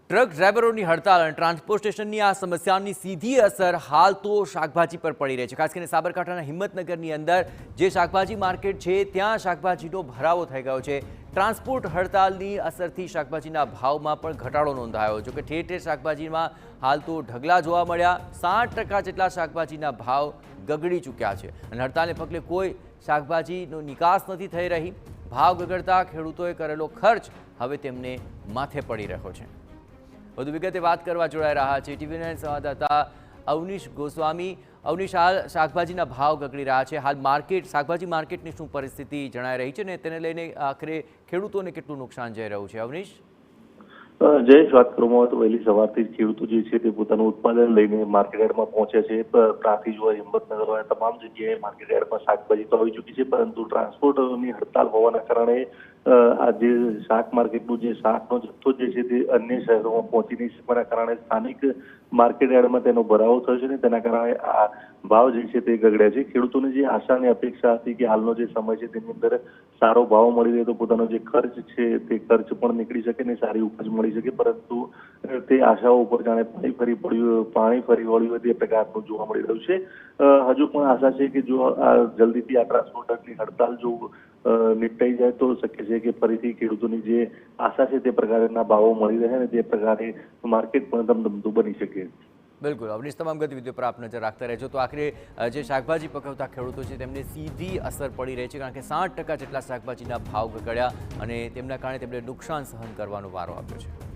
Truck ડ્રાઈવરોની હડતાલ અને ટ્રાન્સપોર્ટેશનની આ સમસ્યાની સીધી અસર હાલ તો શાકભાજી પર પડી રહી છે। ખાસ કરીને સાબરકાંઠાના હિંમતનગરની અંદર જે શાકભાજી માર્કેટ છે ત્યાં શાકભાજીનો ભરાવો થઈ ગયો છે। ટ્રાન્સપોર્ટ હડતાલની અસરથી શાકભાજીના ભાવમાં પણ ઘટાડો નોંધાયો। જો કે ઠેર ઠેર શાકભાજીમાં હાલ તો ઢગલા જોવા મળ્યા। 60% જેટલા શાકભાજીના ભાવ ગગડી ચૂક્યા છે અને હડતાલને પગલે કોઈ શાકભાજીનો નિકાસ નથી થઈ રહી। ભાવ ગગડતા ખેડૂતોએ કરેલો ખર્ચ હવે તેમને માથે પડી રહ્યો છે। વધુ વિગતે વાત કરવા જોડાઈ રહ્યા છે ટીવી9 સંવાદદાતા અવનીશ ગોસ્વામી। અવનીશ, હાલ શાકભાજીના ભાવ ગગડી રહ્યા છે, હાલ શાકભાજી માર્કેટની શું પરિસ્થિતિ જણાઈ રહી છે ને તેને લઈને આખરે ખેડૂતોને કેટલું નુકસાન જઈ રહ્યું છે? અવનીશ, જયેશ, વાત કરવામાં આવે તો વહેલી સવારથી ખેડૂતો જે છે તે પોતાનું ઉત્પાદન લઈને માર્કેટ યાર્ડમાં પહોંચે છે। પ્રાંતિજ હોય, હિંમતનગર હોય, તમામ જગ્યાએ માર્કેટ યાર્ડમાં શાકભાજી તો આવી ચૂકી છે, પરંતુ ટ્રાન્સપોર્ટની હડતાલ હોવાના કારણે આ જે શાક માર્કેટનું જે શાકનો જથ્થો જે છે તે અન્ય શહેરોમાં પહોંચી નહીં શકવાના કારણે સ્થાનિક માર્કેટ યાર્ડમાં તેનો ભરાવો થયો છે ને તેના કારણે આ ભાવ જે છે તે ગગડ્યા છે। ખેડૂતોને જે આશા અને અપેક્ષા હતી કે હાલનો જે સમય છે તેની અંદર સારો ભાવ મળી રહે તો પોતાનો જે ખર્ચ છે તે ખર્ચ પણ નીકળી શકે ને સારી ઉપજ મળી શકે, પરંતુ તે આશાઓ ઉપર જાણે પાણી ફરી વળ્યું તે પ્રકારનું જોવા મળી રહ્યું છે। હજુ પણ આશા છે કે જો જલ્દીથી આ ટ્રાન્સપોર્ટરની હડતાલ જો નિપટાઈ જાય તો શક્ય છે કે ફરીથી ખેડૂતોની જે આશા છે તે પ્રકારના ભાવો મળી રહે ને તે પ્રકારે માર્કેટ પણ ધમધમતું બની શકે। બિલકુલ અવનીશ, તમામ ગતિવિધિઓ પર આપ નજર રાખતા રહેજો। તો આખરે જે શાકભાજી પકવતા ખેડૂતો છે તેમને સીધી અસર પડી રહી છે, કારણ કે 60% જેટલા શાકભાજીના ભાવ ગગડ્યા અને તેમના કારણે તેમને નુકસાન સહન કરવાનો વારો આવ્યો છે।